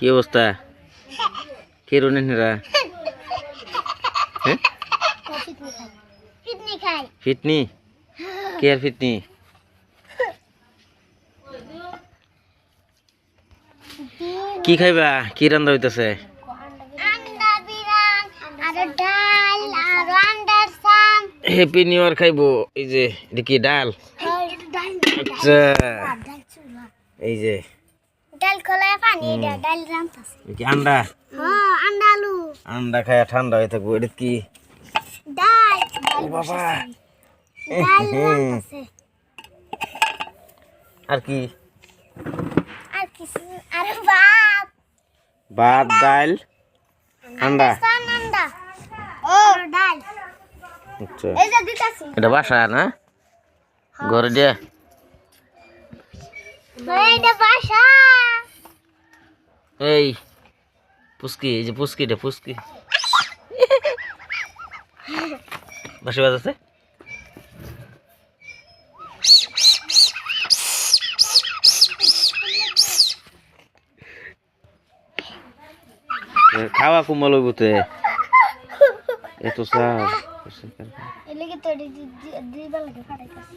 কি অবস্থা? কে রুনেরা? হ্যাঁ, ফিটনি কে আর ফিটনি? কি খাইবা? কি রান্না হইতাছে? হ্যাপি নিউ ইয়ার খাইবো। এই যে এটা কি ডাল? আচ্ছা, এই যে ডাল খোলায় পানি ডাল রান্তাছে কি আন্ডা? হ্যাঁ আন্ডা আলু আন্ডা খায়া ঠান্ডা হয়ে থাকবো। এটা কি? ডাল ও বাবা, ডাল রান্তাছে আর কি? আর কিছু আর ভাত ভাত ডাল আন্ডা। আন্ডা ও ডাল আচ্ছা, এই যে দিতাছি এটা বাসা না ঘরে দিয়ে? এইটা বাসা এই পুস্কি, এই যে পুস্কি, এটা পুস্কি বাসা বাজাচ্ছে। খাওয়া কুমল হইবতে এত সার এলাকে তো দিবা লাগে ফাটাইতাছি